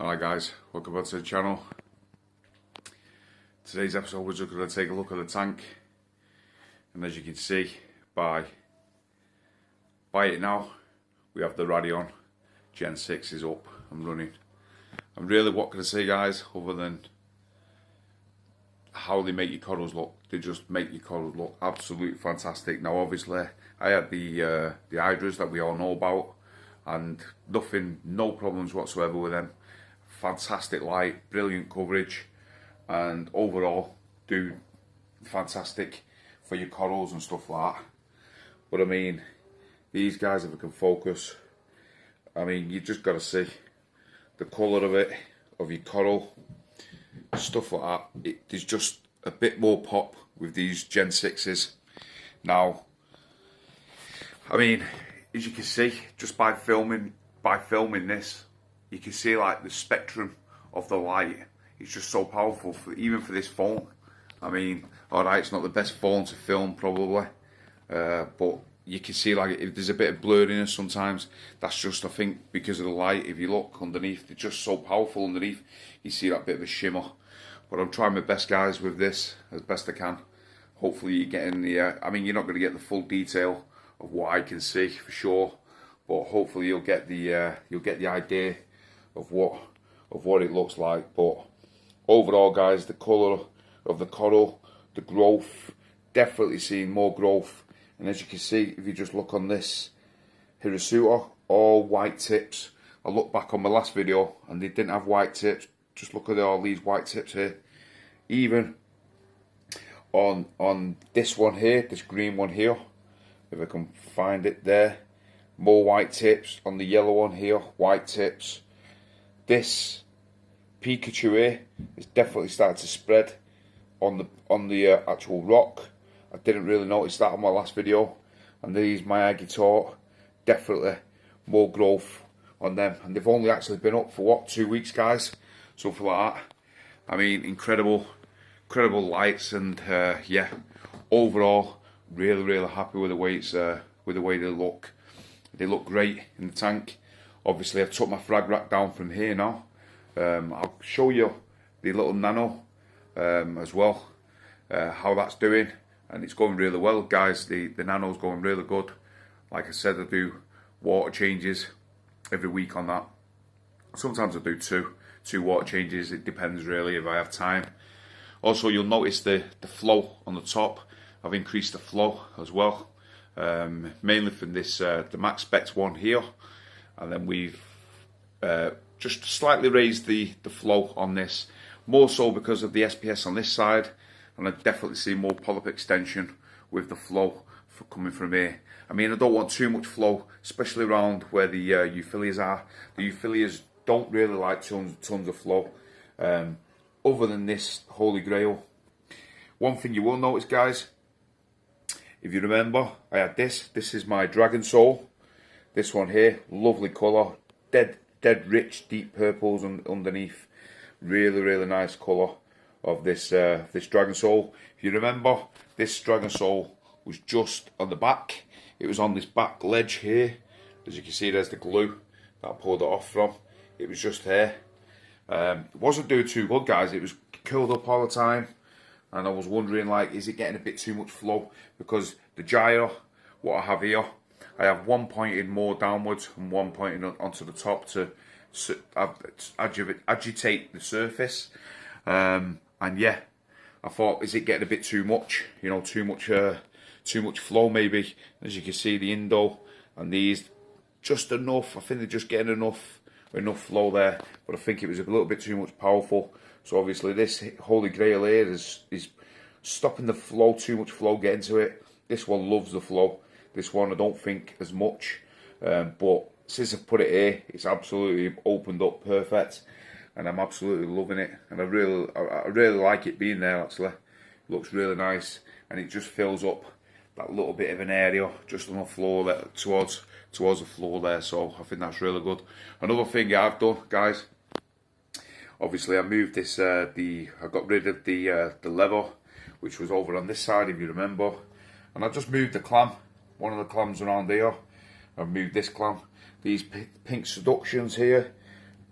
Alright guys, welcome back to the channel. Today's episode we're just going to take a look at the tank, and as you can see by it now, we have the Radion Gen 6 is up and running. And really, what can I say guys, other than how they make your corals look? They just make your corals look absolutely fantastic. Now obviously I had the hydras that we all know about, and no problems whatsoever with them. Fantastic light, brilliant coverage, and overall do fantastic for your corals and stuff like that. But I mean, these guys, if it can focus, I mean, you just got to see the colour of it, of your coral, stuff like that. There's just a bit more pop with these Gen 6s. Now, I mean, as you can see, just by filming this, you can see like the spectrum of the light. It's just so powerful, even for this phone. I mean, alright, it's not the best phone to film probably, but you can see like if there's a bit of blurriness sometimes, that's just, I think, because of the light. If you look underneath, they're just so powerful underneath. You see that bit of a shimmer. But I'm trying my best guys with this as best I can. Hopefully you're getting the, I mean, you're not going to get the full detail of what I can see for sure, but hopefully you'll get the idea of what it looks like. But overall guys, the colour of the coral, the growth, definitely seeing more growth. And as you can see, if you just look on this Hirasuta, all white tips. I looked back on my last video and they didn't have white tips. Just look at all these white tips here. Even on this one here, this green one here, if I can find it there, more white tips. On the yellow one here, white tips. This Pikachu here is definitely starting to spread on the actual rock. I didn't really notice that on my last video. And these Miyagi, definitely more growth on them. And they've only actually been up for what, 2 weeks guys, something like that. I mean, incredible lights, and yeah, overall really happy with the way it's with the way they look. They look great in the tank. Obviously I've took my frag rack down from here now. I'll show you the little nano as well, how that's doing, and it's going really well guys. The nano's going really good. Like I said, I do water changes every week on that. Sometimes I do two water changes, it depends really if I have time. Also you'll notice the flow on the top. I've increased the flow as well, mainly from this the max specs one here, and then we've just slightly raised the flow on this, more so because of the SPS on this side, and I definitely see more polyp extension with the flow coming from here. I mean, I don't want too much flow, especially around where the euphyllias are. The euphyllias don't really like tons of flow, other than this Holy Grail. One thing you will notice guys, if you remember, I had this is my Dragon Soul. This one here, lovely colour, dead rich deep purples underneath. Really nice colour of this this Dragon Soul. If you remember, this Dragon Soul was just on the back. It was on this back ledge here. As you can see, there's the glue that I pulled it off from. It was just here. It wasn't doing too good guys. It was curled up all the time, and I was wondering, like, is it getting a bit too much flow? Because the gyro, what I have here, I have one pointed more downwards and one pointed onto the top to agitate the surface. And yeah, I thought, is it getting a bit too much? You know, too much flow maybe. As you can see, the Indo and these, just enough. I think they're just getting enough flow there, but I think it was a little bit too much powerful. So obviously this Holy Grail here is stopping the flow, too much flow getting to it. This one loves the flow. This one I don't think as much, but since I've put it here, it's absolutely opened up perfect, and I'm absolutely loving it. And I really like it being there actually. It looks really nice, and it just fills up that little bit of an area just on the floor there, towards the floor there. So I think that's really good. Another thing I've done guys, obviously I moved this I got rid of the lever which was over on this side, if you remember, and I just moved the clam, one of the clams around here. I've moved this clam. These pink seductions here,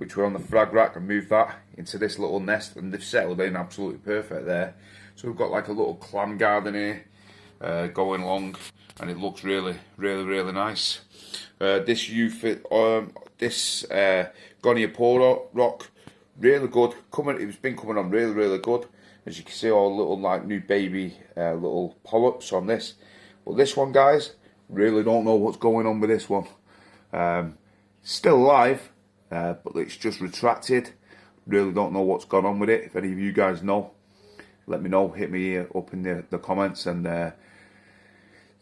which were on the frag rack, and moved that into this little nest, and they've settled in absolutely perfect there. So we've got like a little clam garden here going along, and it looks really nice. This this Goniapora rock, really good. It's been coming on really good. As you can see, all little like new baby little polyps on this. But this one, guys, really don't know what's going on with this one. Still alive, but it's just retracted. Really don't know what's gone on with it. If any of you guys know, let me know. Hit me up in the comments and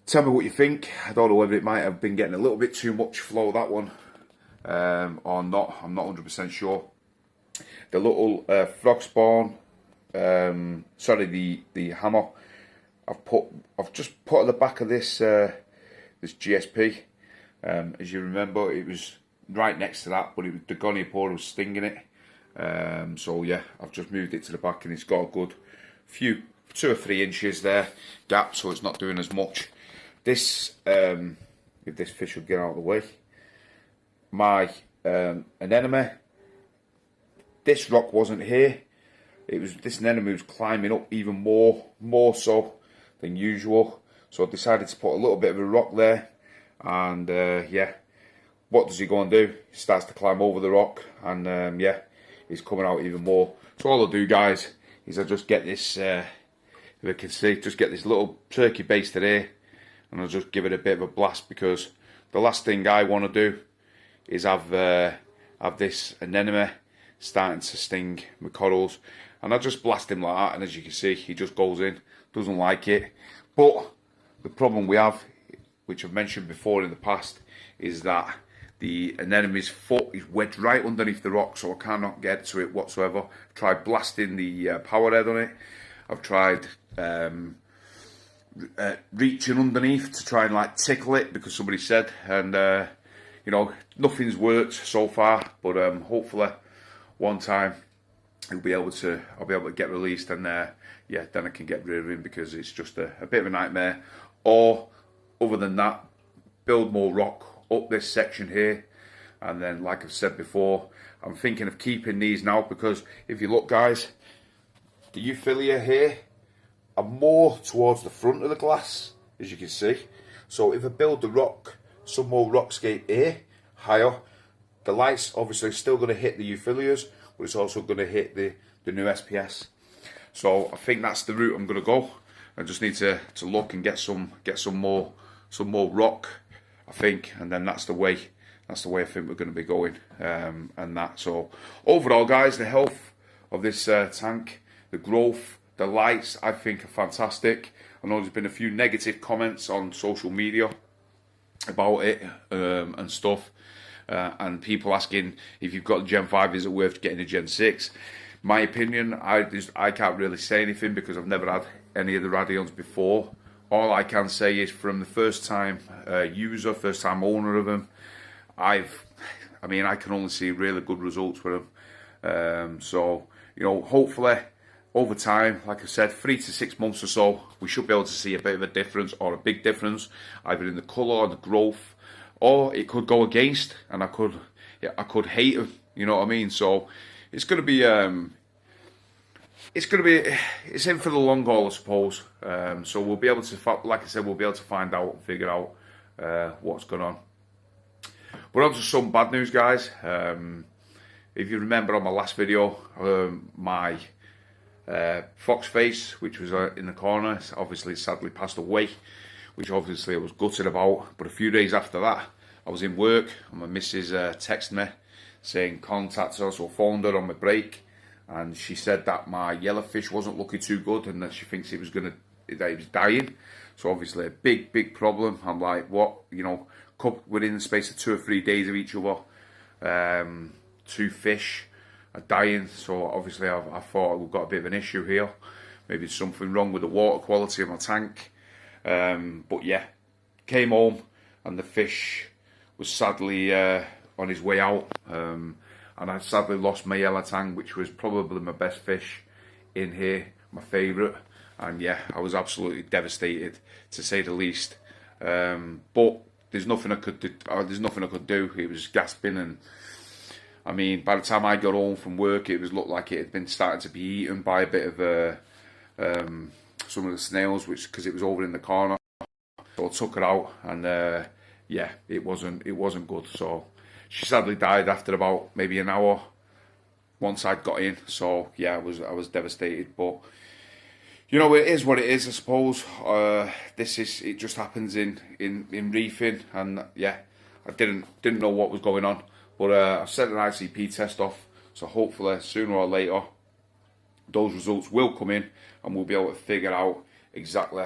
tell me what you think. I don't know whether it might have been getting a little bit too much flow, that one, or not. I'm not 100% sure. The little frog spawn, sorry, the hammer, I've just put at the back of this this GSP. As you remember, it was right next to that, but the Goniapora was stinging it. So yeah, I've just moved it to the back, and it's got a good few 2 or 3 inches there gap, so it's not doing as much. This, if this fish would get out of the way, my anemone, this rock wasn't here. This anemone was climbing up even more so than usual. So I decided to put a little bit of a rock there, and yeah, what does he go and do? He starts to climb over the rock, and yeah, he's coming out even more. So all I'll do, guys, is I just get this, if you can see, just get this little turkey basted here, and I'll just give it a bit of a blast, because the last thing I want to do is have this anemone starting to sting my corals, and I just blast him like that, and as you can see, he just goes in, doesn't like it. But the problem we have, which I've mentioned before in the past, is that the anemone's foot is wedged right underneath the rock, so I cannot get to it whatsoever. I've tried blasting the power head on it. I've tried reaching underneath to try and like tickle it, because somebody said, and you know, nothing's worked so far. But hopefully one time I'll be able to get released, and yeah, then I can get rid of him, because it's just a bit of a nightmare. Or other than that, build more rock up this section here, and then, like I've said before, I'm thinking of keeping these now, because if you look, guys, the Euphilia here are more towards the front of the glass, as you can see. So if I build the rock, some more rockscape here, higher, the light's obviously still going to hit the Euphilias, but it's also going to hit the new SPS. So I think that's the route I'm going to go. I just need to look and get some more rock, I think, and then that's the way I think we're going to be going, and that. So overall, guys, the health of this tank, the growth, the lights, I think are fantastic. I know there's been a few negative comments on social media about it and stuff, and people asking if you've got the Gen 5, is it worth getting a Gen 6? My opinion, I can't really say anything, because I've never had any of the Radions before. All I can say is, from the first time user, first time owner of them, I mean, I can only see really good results with them. So, you know, hopefully over time, like I said, 3 to 6 months or so, we should be able to see a bit of a difference, or a big difference, either in the colour or the growth, or it could go against, and I could hate them. You know what I mean? So it's going to be it's in for the long haul, I suppose. So we'll be able to, like I said, we'll be able to find out and figure out what's going on. But on to some bad news, guys. If you remember on my last video, my fox face, which was in the corner, obviously sadly passed away, which obviously I was gutted about. But a few days after that, I was in work, and my missus texted me saying contact us, or phoned her on my break, and she said that my yellowfish wasn't looking too good, and that she thinks it was dying. So obviously a big problem. I'm like, what? You know, within the space of 2 or 3 days of each other, 2 fish are dying. So obviously I thought we've got a bit of an issue here. Maybe there's something wrong with the water quality of my tank. But yeah, came home, and the fish was sadly on his way out. And I sadly lost my yellow tang, which was probably my best fish in here, my favourite. And yeah, I was absolutely devastated, to say the least. But there's nothing I could do. It was gasping, and I mean, by the time I got home from work, it looked like it had been starting to be eaten by a bit of some of the snails, because it was over in the corner. So I took her out, and yeah, it wasn't good. So she sadly died after about maybe an hour once I'd got in. So yeah, I was devastated, but you know, it is what it is, I suppose. It just happens in reefing, and yeah, I didn't know what was going on, but I've sent an ICP test off, so hopefully sooner or later those results will come in, and we'll be able to figure out exactly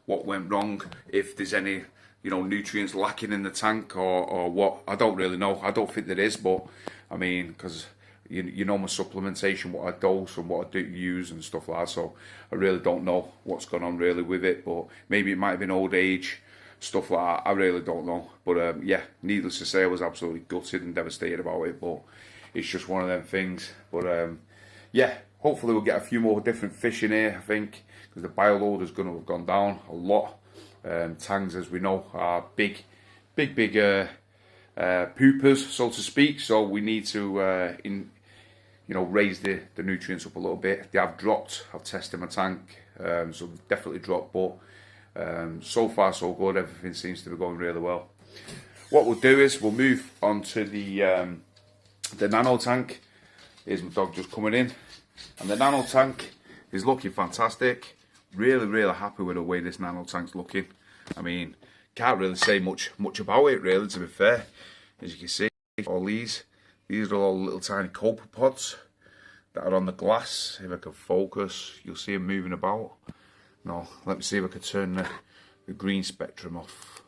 what went wrong, if there's any, you know, nutrients lacking in the tank or what. I don't really know. I don't think there is, but I mean, because you know my supplementation, what I dose and what I do use and stuff like that, so I really don't know what's going on really with it, but maybe it might have been old age, stuff like that. I really don't know, but yeah, needless to say, I was absolutely gutted and devastated about it, but it's just one of them things. But yeah, hopefully we'll get a few more different fish in here, I think, because the bioload is going to have gone down a lot. Tangs, as we know, are big poopers, so to speak, so we need to you know, raise the nutrients up a little bit. They have dropped. I've tested my tank, so definitely dropped, but so far so good. Everything seems to be going really well. What we'll do is we'll move on to the nano tank. Here's my dog just coming in, and the nano tank is looking fantastic. Really happy with the way this nano tank's looking. I mean, can't really say much about it really, to be fair. As you can see, all these are all little tiny copepods that are on the glass. If I can focus, you'll see them moving about. No, let me see if I can turn the green spectrum off.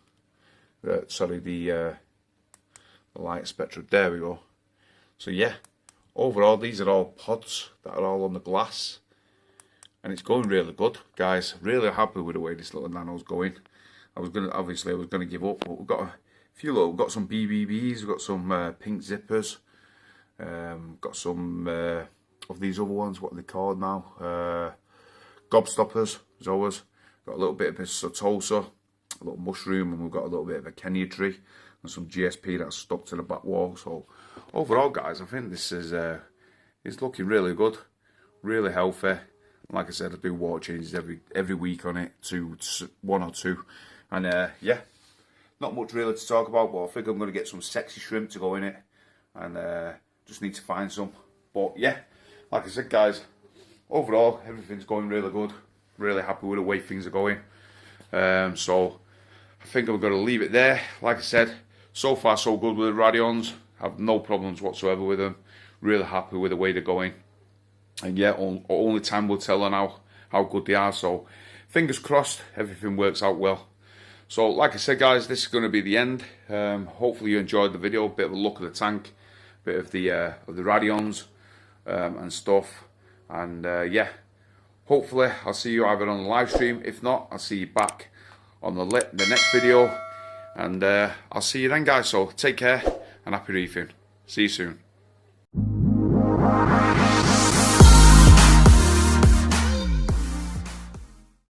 Sorry, the light spectrum. There we go. So yeah, overall these are all pods that are all on the glass, and it's going really good, guys. Really happy with the way this little nano's going. I was gonna give up, but we've got a few little. We've got some BBBs. We've got some pink zippers. Got some of these other ones. What are they called now? Gobstoppers, as always. Got a little bit of a Satosa, a little mushroom, and we've got a little bit of a Kenya tree and some GSP that's stuck to the back wall. So overall, guys, I think this is looking really good, really healthy. Like I said, I do water changes every week on it, one or two, and yeah, not much really to talk about. But I think I'm going to get some sexy shrimp to go in it, and just need to find some. But yeah, like I said, guys, overall everything's going really good. Really happy with the way things are going. So I think I'm going to leave it there. Like I said, so far so good with the Radions. I have no problems whatsoever with them. Really happy with the way they're going. And yeah, only time will tell on how good they are. So fingers crossed, everything works out well. So like I said, guys, this is going to be the end. Hopefully you enjoyed the video. A bit of a look at the tank, a bit of the Radions and stuff. And yeah, hopefully I'll see you either on the live stream. If not, I'll see you back on the next video. And I'll see you then, guys. So take care and happy reefing. See you soon.